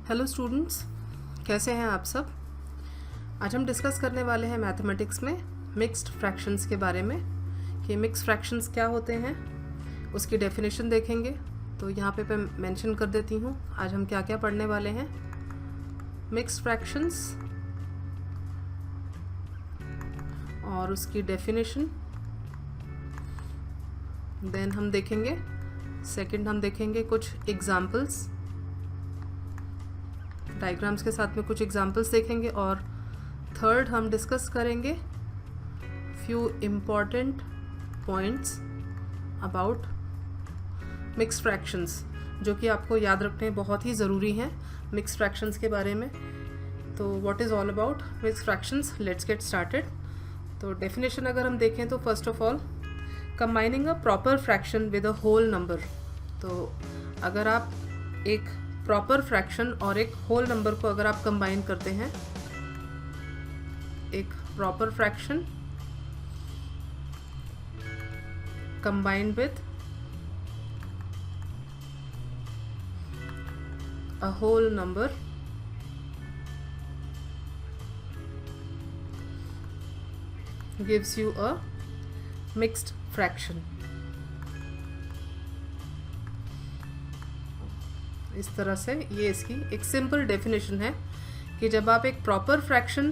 Hello students, कैसे हैं आप सब। आज हम डिस्कस करने वाले हैं मैथमेटिक्स में मिक्स्ड फ्रैक्शंस के बारे में कि मिक्स्ड फ्रैक्शंस क्या होते हैं, उसकी डेफिनेशन देखेंगे। तो यहाँ पे मैं मेंशन कर देती हूँ आज हम क्या क्या पढ़ने वाले हैं। मिक्स्ड फ्रैक्शंस और उसकी डेफिनेशन, देन हम देखेंगे सेकंड हम देखेंगे कुछ एग्जाम्पल्स, डायग्राम्स के साथ में कुछ एग्जाम्पल्स देखेंगे, और थर्ड हम डिस्कस करेंगे few important points about mixed fractions जो कि आपको याद रखने बहुत ही ज़रूरी हैं मिक्स्ड फ्रैक्शंस के बारे में। तो what is all about mixed fractions, let's get started. तो डेफिनेशन अगर हम देखें तो first of all combining a proper fraction with a whole number. तो अगर आप एक प्रॉपर फ्रैक्शन और एक होल नंबर को अगर आप कंबाइन करते हैं, एक proper fraction combined with a whole number, gives you a mixed fraction। इस तरह से ये इसकी एक सिंपल डेफिनेशन है कि जब आप एक प्रॉपर फ्रैक्शन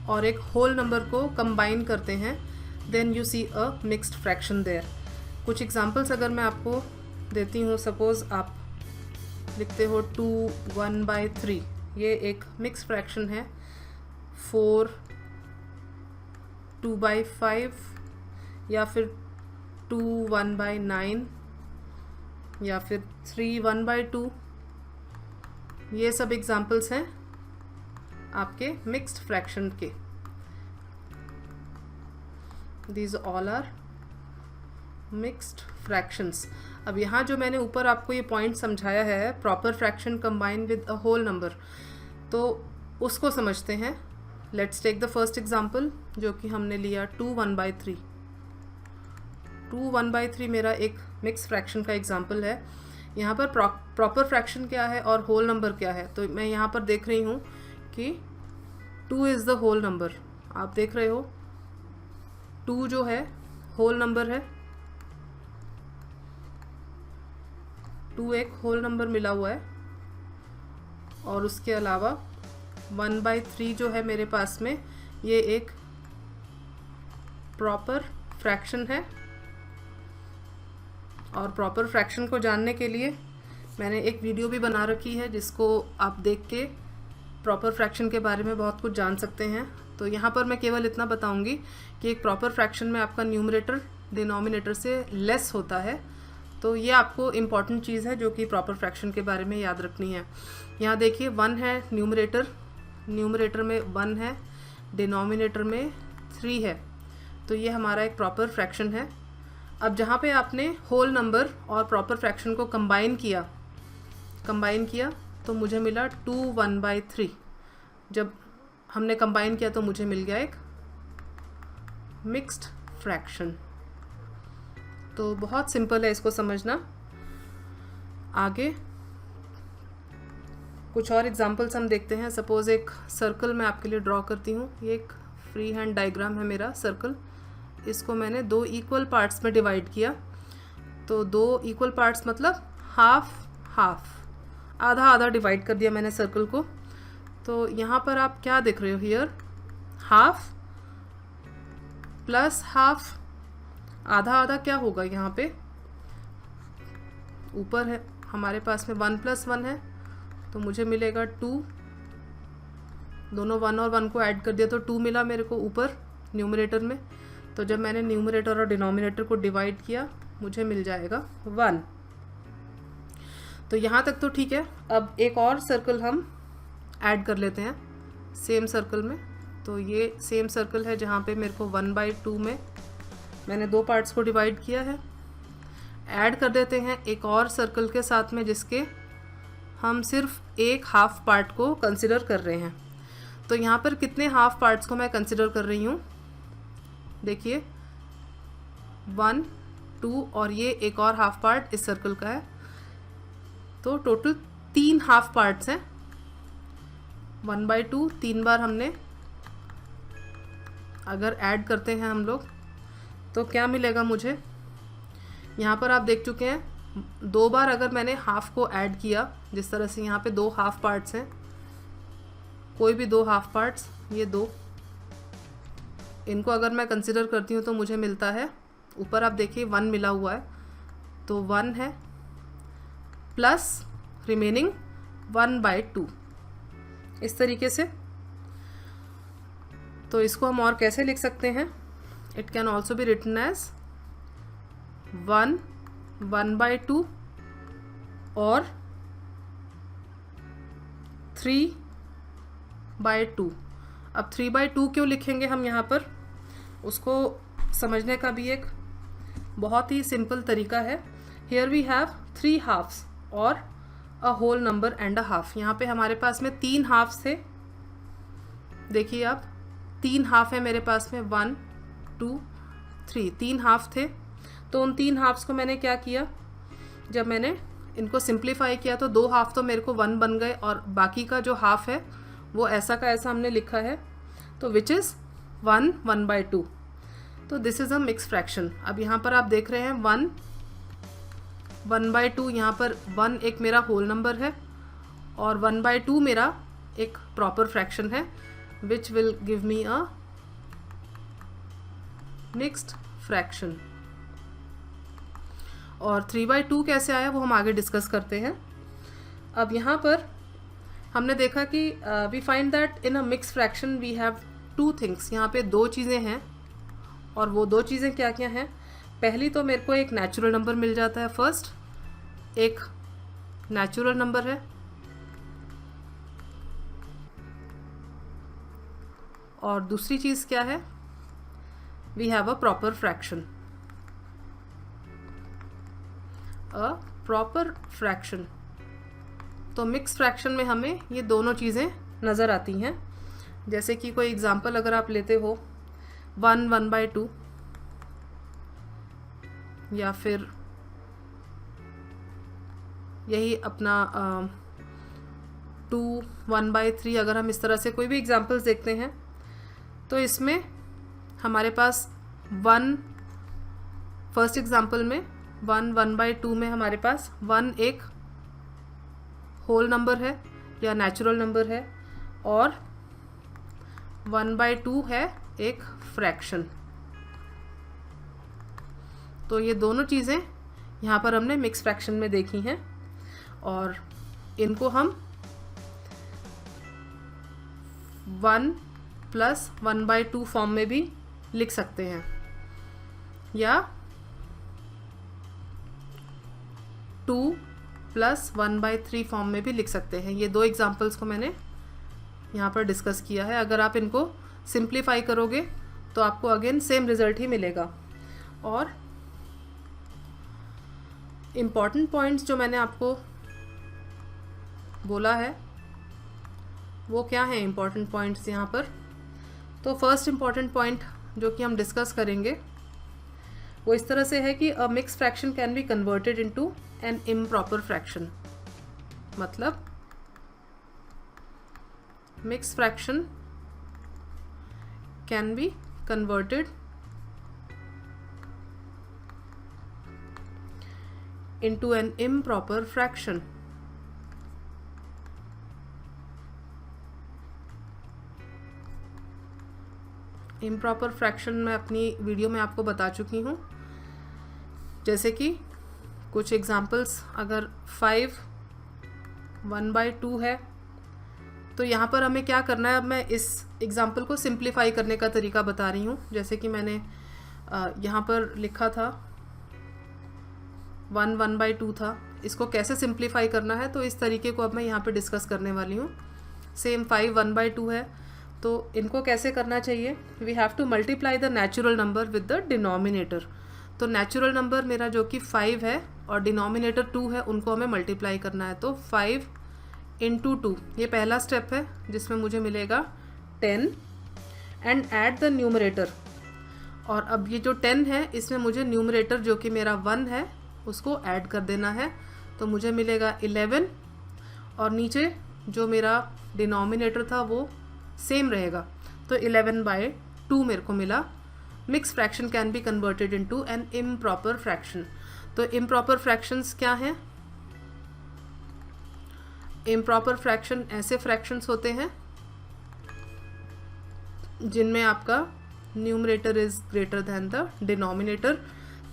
और एक होल नंबर को कंबाइन करते हैं then you see a mixed fraction there. कुछ एग्जांपल्स अगर मैं आपको देती हूँ, सपोज आप लिखते हो 2 1/3, ये एक मिक्स्ड फ्रैक्शन है। 4 2/5 या फिर 2 1/9 या फिर 3 1/2, ये सब एग्जाम्पल्स हैं आपके मिक्स्ड फ्रैक्शन के। These all are mixed fractions. अब यहाँ जो मैंने ऊपर आपको ये पॉइंट समझाया है, proper fraction combine with a whole number, तो उसको समझते हैं। Let's take the first example जो कि हमने लिया 2 1/3। 2 1/3 मेरा एक मिक्स फ्रैक्शन का एग्जाम्पल है। यहाँ पर प्रॉपर फ्रैक्शन क्या है और होल नंबर क्या है, तो मैं यहाँ पर देख रही हूँ कि 2 इज़ द होल नंबर। आप देख रहे हो 2 जो है होल नंबर है, 2 एक होल नंबर मिला हुआ है, और उसके अलावा 1/3 जो है मेरे पास में, ये एक प्रॉपर फ्रैक्शन है। और प्रॉपर फ्रैक्शन को जानने के लिए मैंने एक वीडियो भी बना रखी है जिसको आप देख के प्रॉपर फ्रैक्शन के बारे में बहुत कुछ जान सकते हैं। तो यहाँ पर मैं केवल इतना बताऊँगी कि एक प्रॉपर फ्रैक्शन में आपका न्यूमरेटर डिनोमिनेटर से लेस होता है। तो ये आपको इम्पॉर्टेंट चीज़ है जो कि प्रॉपर फ्रैक्शन के बारे में याद रखनी है। यहाँ देखिए 1 है न्यूमरेटर में 1 है, डिनोमिनेटर में 3 है, तो ये हमारा एक प्रॉपर फ्रैक्शन है। अब जहाँ पे आपने होल नंबर और प्रॉपर फ्रैक्शन को कंबाइन किया तो मुझे मिला 2 1/3। जब हमने कंबाइन किया तो मुझे मिल गया एक मिक्स्ड फ्रैक्शन। तो बहुत सिंपल है इसको समझना। आगे कुछ और एग्जांपल्स हम देखते हैं। सपोज एक सर्कल मैं आपके लिए ड्रॉ करती हूँ। ये एक फ्री हैंड डायग्राम है मेरा सर्कल। इसको मैंने 2 इक्वल पार्ट्स में डिवाइड किया। तो 2 इक्वल पार्ट्स मतलब हाफ हाफ, आधा आधा डिवाइड कर दिया मैंने सर्कल को। तो यहाँ पर आप क्या देख रहे हो, हियर हाफ प्लस हाफ, आधा आधा क्या होगा, यहाँ पे ऊपर है हमारे पास में 1 + 1 है, तो मुझे मिलेगा 2। दोनों 1 और 1 को ऐड कर दिया तो 2 मिला मेरे को ऊपर न्यूमरेटर में। तो जब मैंने न्यूमरेटर और डिनोमिनेटर को डिवाइड किया मुझे मिल जाएगा 1। तो यहाँ तक तो ठीक है। अब एक और सर्कल हम ऐड कर लेते हैं सेम सर्कल में। तो ये सेम सर्कल है जहाँ पे मेरे को 1/2 में मैंने 2 पार्ट्स को डिवाइड किया है। ऐड कर देते हैं एक और सर्कल के साथ में जिसके हम सिर्फ एक हाफ पार्ट को कंसिडर कर रहे हैं। तो यहाँ पर कितने हाफ पार्ट्स को मैं कंसिडर कर रही हूँ, देखिए 1 2 और ये एक और हाफ पार्ट इस सर्कल का है। तो टोटल 3 हाफ पार्ट्स हैं 1/2 3 बार हमने अगर ऐड करते हैं हम लोग तो क्या मिलेगा मुझे। यहाँ पर आप देख चुके हैं 2 बार अगर मैंने हाफ को ऐड किया, जिस तरह से यहाँ पे 2 हाफ पार्ट्स हैं, कोई भी 2 हाफ पार्ट्स, ये 2, इनको अगर मैं कंसिडर करती हूँ तो मुझे मिलता है, ऊपर आप देखिए 1 मिला हुआ है, तो 1 है प्लस रिमेनिंग 1/2, इस तरीके से। तो इसको हम और कैसे लिख सकते हैं, it can also be written as 1/2 और 3/2। अब 3/2 क्यों लिखेंगे हम यहाँ पर, उसको समझने का भी एक बहुत ही सिंपल तरीका है। हियर वी हैव 3 हाफ्स और a whole number and a half. यहाँ पे हमारे पास में 3 हाफ्स थे, देखिए आप 3 हाफ है मेरे पास में, 1 2 3, 3 हाफ थे। तो उन 3 हाफ्स को मैंने क्या किया, जब मैंने इनको सिंप्लीफाई किया तो 2 हाफ तो मेरे को 1 बन गए और बाकी का जो हाफ है वो ऐसा का ऐसा हमने लिखा है, तो विच इज़ 1/2। तो this is a mix fraction. अब यहाँ पर आप देख रहे हैं 1/2, यहाँ पर 1 एक मेरा होल नंबर है और 1/2 मेरा एक प्रॉपर फ्रैक्शन है, which will give me a mixed fraction. और 3/2 कैसे आया वो हम आगे डिस्कस करते हैं। अब यहाँ पर हमने देखा कि we find that in a mix fraction we have 2 things. यहाँ पे 2 चीज़ें हैं और वो 2 चीज़ें क्या क्या हैं। पहली तो मेरे को एक नेचुरल नंबर मिल जाता है, फर्स्ट एक नेचुरल नंबर है और दूसरी चीज़ क्या है, we have a proper fraction. A proper fraction, तो मिक्स फ्रैक्शन में हमें ये दोनों चीज़ें नज़र आती हैं। जैसे कि कोई एग्जांपल अगर आप लेते हो 1/2 या फिर यही अपना 2/1/3, अगर हम इस तरह से कोई भी एग्जांपल्स देखते हैं तो इसमें हमारे पास 1, फर्स्ट एग्जांपल में 1/2 में हमारे पास 1 एक होल नंबर है या नेचुरल नंबर है और 1/2 है एक फ्रैक्शन। तो ये दोनों चीज़ें यहाँ पर हमने मिक्स फ्रैक्शन में देखी हैं और इनको हम 1 + 1/2 फॉर्म में भी लिख सकते हैं या 2 + 1/3 फॉर्म में भी लिख सकते हैं। ये 2 एग्जांपल्स को मैंने यहाँ पर डिस्कस किया है। अगर आप इनको सिंप्लीफाई करोगे तो आपको अगेन सेम रिजल्ट ही मिलेगा। और इम्पॉर्टेंट पॉइंट्स जो मैंने आपको बोला है वो क्या है इम्पॉर्टेंट पॉइंट्स यहाँ पर। तो फर्स्ट इम्पॉर्टेंट पॉइंट जो कि हम डिस्कस करेंगे वो इस तरह से है कि a mix fraction can be converted into an improper fraction. मतलब mix fraction can be converted into an improper fraction। improper fraction मैं अपनी वीडियो में आपको बता चुकी हूँ। जैसे कि कुछ एग्जांपल्स, अगर 5 1/2 है तो यहाँ पर हमें क्या करना है। अब मैं इस एग्जांपल को सिंप्लीफाई करने का तरीका बता रही हूँ। जैसे कि मैंने यहाँ पर लिखा था 1/2 था, इसको कैसे सिंप्लीफाई करना है तो इस तरीके को अब मैं यहाँ पे डिस्कस करने वाली हूँ। सेम 5 1/2 है तो इनको कैसे करना चाहिए, we have to multiply the natural number with the denominator. तो नेचुरल नंबर मेरा जो कि 5 है और डिनोमिनेटर 2 है, उनको हमें मल्टीप्लाई करना है। तो 5 × 2 ये पहला स्टेप है जिसमें मुझे मिलेगा 10 एंड ऐड द न्यूमरेटर। और अब ये जो 10 है इसमें मुझे न्यूमरेटर जो कि मेरा 1 है उसको ऐड कर देना है, तो मुझे मिलेगा 11 और नीचे जो मेरा डिनोमिनेटर था वो सेम रहेगा, तो 11/2 मेरे को मिला। Mix fraction can be converted into an improper fraction. तो इम्प्रॉपर फ्रैक्शंस क्या हैं? इम्प्रॉपर फ्रैक्शन ऐसे फ्रैक्शंस होते हैं जिनमें आपका numerator is greater than the denominator.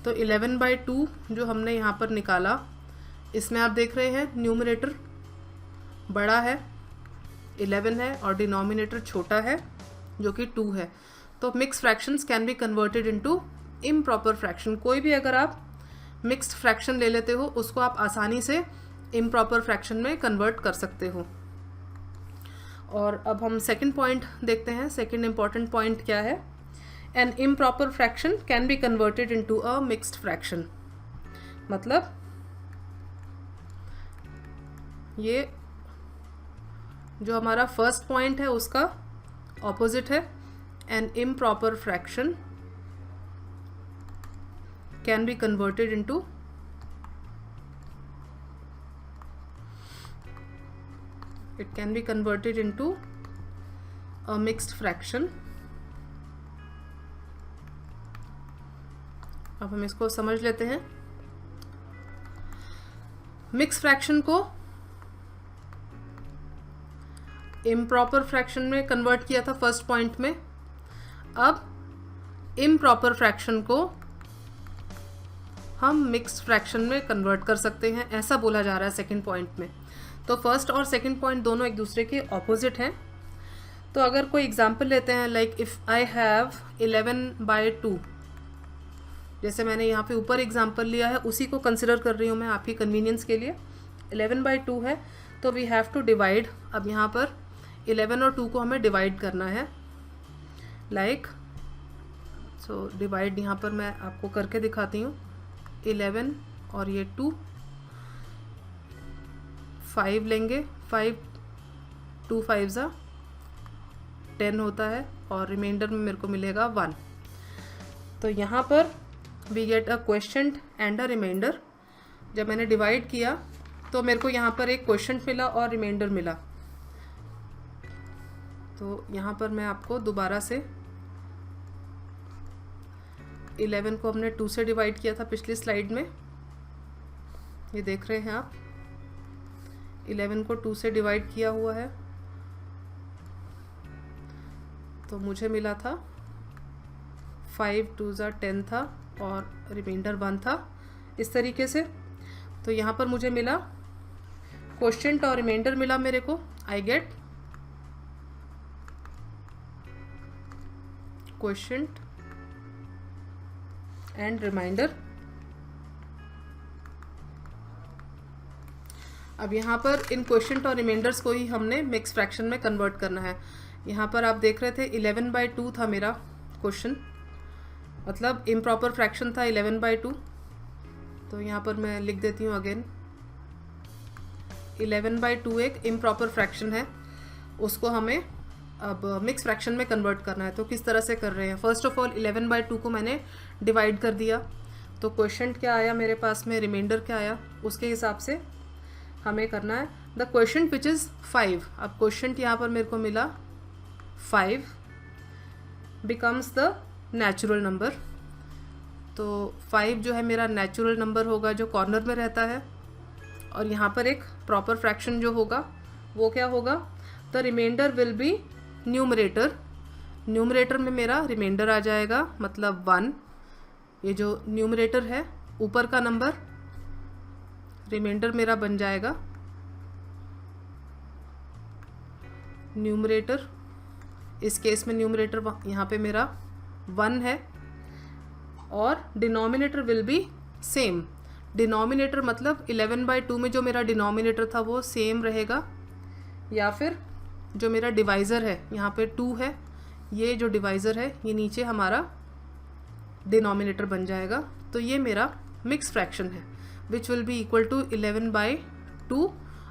तो 11/2 जो हमने यहाँ पर निकाला, इसमें आप देख रहे हैं न्यूमरेटर बड़ा है 11 है और डिनोमिनेटर छोटा है जो कि 2 है। तो mix fractions can be converted into improper fraction. कोई भी अगर आप मिक्स्ड फ्रैक्शन ले लेते हो उसको आप आसानी से इम्प्रॉपर फ्रैक्शन में कन्वर्ट कर सकते हो। और अब हम सेकंड पॉइंट देखते हैं। सेकंड इम्पॉर्टेंट पॉइंट क्या है? An improper fraction can be converted into a mixed fraction. मतलब ये जो हमारा फर्स्ट पॉइंट है उसका ऑपोजिट है। An improper fraction can be converted into it can be converted into a mixed fraction। अब हम इसको समझ लेते हैं। मिक्स फ्रैक्शन को इम्प्रॉपर फ्रैक्शन में कन्वर्ट किया था फर्स्ट पॉइंट में। अब इम्प्रॉपर फ्रैक्शन को हम मिक्स्ड फ्रैक्शन में कन्वर्ट कर सकते हैं, ऐसा बोला जा रहा है सेकंड पॉइंट में। तो फर्स्ट और सेकंड पॉइंट दोनों एक दूसरे के ऑपोजिट हैं। तो अगर कोई एग्जांपल लेते हैं, लाइक इफ़ आई हैव 11/2, जैसे मैंने यहाँ पे ऊपर एग्जांपल लिया है उसी को कंसिडर कर रही हूँ मैं आपकी कन्वीनियंस के लिए। 11/2 है तो वी हैव टू डिवाइड। अब यहाँ पर 11 और 2 को हमें डिवाइड करना है। लाइक सो डिवाइड यहाँ पर मैं आपको करके दिखाती हूँ। 11 और ये 2, 5 लेंगे, 5 2 5 10 होता है और रिमाइंडर में मेरे को मिलेगा 1। तो यहाँ पर we get a question and a remainder. जब मैंने डिवाइड किया तो मेरे को यहाँ पर एक क्वेश्चन मिला और रिमाइंडर मिला। तो यहाँ पर मैं आपको दोबारा से 11 को हमने 2 से डिवाइड किया था पिछली स्लाइड में, ये देख रहे हैं आप। 11 को 2 से डिवाइड किया हुआ है तो मुझे मिला था 5 2 10 था और रिमाइंडर 1 था, इस तरीके से। तो यहाँ पर मुझे मिला क्वोशिएंट और रिमाइंडर मिला मेरे को। I get quotient and remainder. अब यहाँ पर इन क्वोशिएंट और रिमाइंडर्स को ही हमने मिक्स फ्रैक्शन में कन्वर्ट करना है। यहाँ पर आप देख रहे थे 11/2 था मेरा क्वेश्चन, मतलब इम्प्रॉपर फ्रैक्शन था 11/2। तो यहाँ पर मैं लिख देती हूँ अगेन, 11/2 एक इम्प्रॉपर फ्रैक्शन है, उसको हमें अब मिक्स फ्रैक्शन में कन्वर्ट करना है। तो किस तरह से कर रहे हैं? फर्स्ट ऑफ ऑल 11/2 को मैंने डिवाइड कर दिया, तो क्वोशिएंट क्या आया मेरे पास में, रिमाइंडर क्या आया, उसके हिसाब से हमें करना है। The quotient which is 5। अब क्वोशिएंट यहाँ पर मेरे को मिला 5 बिकम्स द नेचुरल नंबर। तो 5 जो है मेरा नेचुरल नंबर होगा जो कॉर्नर में रहता है। और यहाँ पर एक प्रॉपर फ्रैक्शन जो होगा वो क्या होगा? The remainder will be numerator. Numerator में मेरा रिमाइंडर आ जाएगा, मतलब 1। ये जो न्यूमरेटर है ऊपर का नंबर, रिमाइंडर मेरा बन जाएगा न्यूमरेटर। इस केस में न्यूमरेटर यहाँ पे मेरा 1 है और denominator will be same. Denominator मतलब 11/2 में जो मेरा डिनोमिनेटर था वो सेम रहेगा, या फिर जो मेरा डिवाइज़र है यहाँ पे 2 है, ये जो डिवाइज़र है ये नीचे हमारा डिनोमिनेटर बन जाएगा। तो ये मेरा मिक्स फ्रैक्शन है which will be equal to 11/2।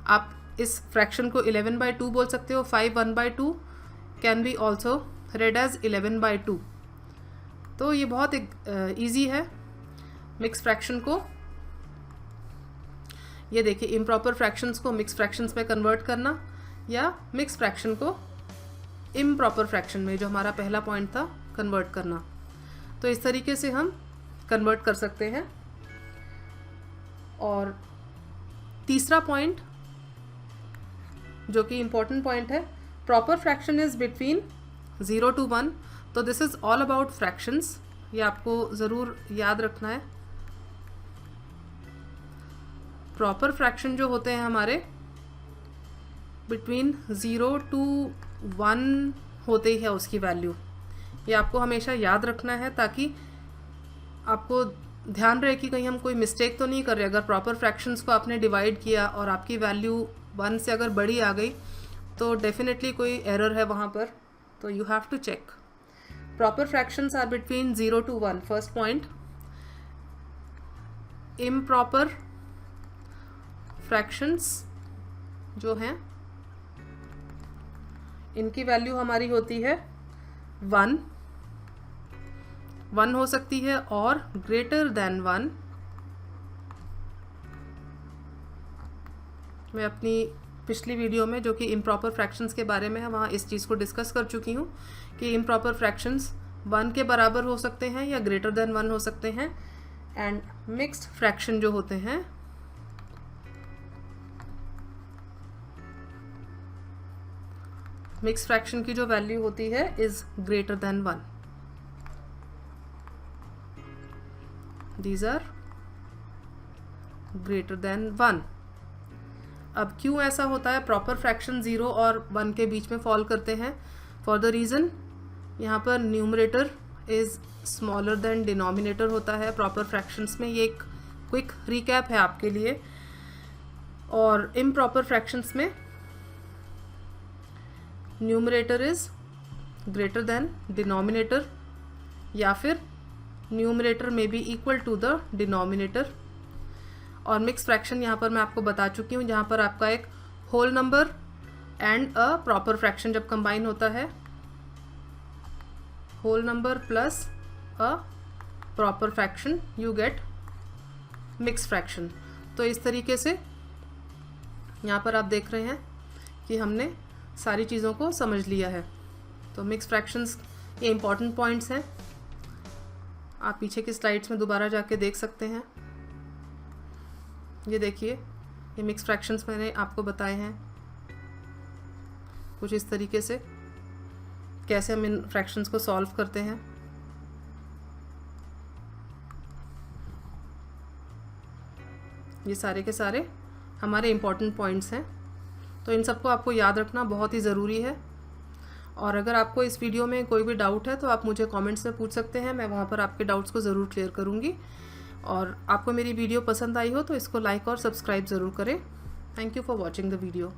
आप इस फ्रैक्शन को 11/2 बोल सकते हो। 5 1/2 can be also read as 11/2। तो ये बहुत ईजी है मिक्स फ्रैक्शन को, ये देखिए इम्प्रॉपर फ्रैक्शंस को मिक्स फ्रैक्शंस में कन्वर्ट करना। या मिक्स फ्रैक्शन को इम्प्रॉपर फ्रैक्शन में, जो हमारा पहला पॉइंट था, कन्वर्ट करना। तो इस तरीके से हम कन्वर्ट कर सकते हैं। और तीसरा पॉइंट जो कि इम्पॉर्टेंट पॉइंट है, proper fraction is between 0 to 1। तो this is all about fractions, ये आपको ज़रूर याद रखना है। प्रॉपर फ्रैक्शन जो होते हैं हमारे बिटवीन 0 to 1 होते ही है उसकी वैल्यू, ये आपको हमेशा याद रखना है, ताकि आपको ध्यान रहे कि कहीं हम कोई मिस्टेक तो नहीं कर रहे। अगर प्रॉपर फ्रैक्शंस को आपने डिवाइड किया और आपकी वैल्यू 1 से अगर बड़ी आ गई तो डेफिनेटली कोई एरर है वहाँ पर, तो you have to check. Proper fractions are between 0 to 1, first point. Improper fractions जो हैं इनकी वैल्यू हमारी होती है 1 हो सकती है और ग्रेटर देन 1। मैं अपनी पिछली वीडियो में, जो कि इम्प्रॉपर फ्रैक्शंस के बारे में है, वहाँ इस चीज़ को डिस्कस कर चुकी हूँ कि इम्प्रॉपर फ्रैक्शंस 1 के बराबर हो सकते हैं या ग्रेटर देन 1 हो सकते हैं। एंड मिक्स्ड फ्रैक्शन जो होते हैं मिक्स फ्रैक्शन की जो वैल्यू होती है is greater than 1। These are greater than 1। अब क्यों ऐसा होता है, प्रॉपर फ्रैक्शन 0 और 1 के बीच में फॉल करते हैं? फॉर द रीज़न, यहाँ पर numerator is smaller than denominator होता है प्रॉपर फ्रैक्शंस में। ये एक क्विक रिकैप है आपके लिए। और इम्प्रॉपर फ्रैक्शंस में numerator is greater than denominator, या फिर न्यूमरेटर में be equal to the denominator. और मिक्स फ्रैक्शन यहाँ पर मैं आपको बता चुकी हूँ, जहाँ पर आपका एक whole number and a proper fraction जब कंबाइन होता है, whole number plus a proper fraction, you get mix fraction. तो इस तरीके से यहाँ पर आप देख रहे हैं कि हमने सारी चीज़ों को समझ लिया है। तो मिक्स फ्रैक्शंस ये इंपॉर्टेंट पॉइंट्स हैं, आप पीछे की स्लाइड्स में दोबारा जाके देख सकते हैं। ये देखिए, ये मिक्स फ्रैक्शंस मैंने आपको बताए हैं कुछ इस तरीके से, कैसे हम इन फ्रैक्शंस को सॉल्व करते हैं। ये सारे के सारे हमारे इम्पॉर्टेंट पॉइंट्स हैं, तो इन सबको आपको याद रखना बहुत ही ज़रूरी है। और अगर आपको इस वीडियो में कोई भी डाउट है तो आप मुझे कमेंट्स में पूछ सकते हैं, मैं वहाँ पर आपके डाउट्स को ज़रूर क्लियर करूँगी। और आपको मेरी वीडियो पसंद आई हो तो इसको लाइक और सब्सक्राइब ज़रूर करें। Thank you for watching the video.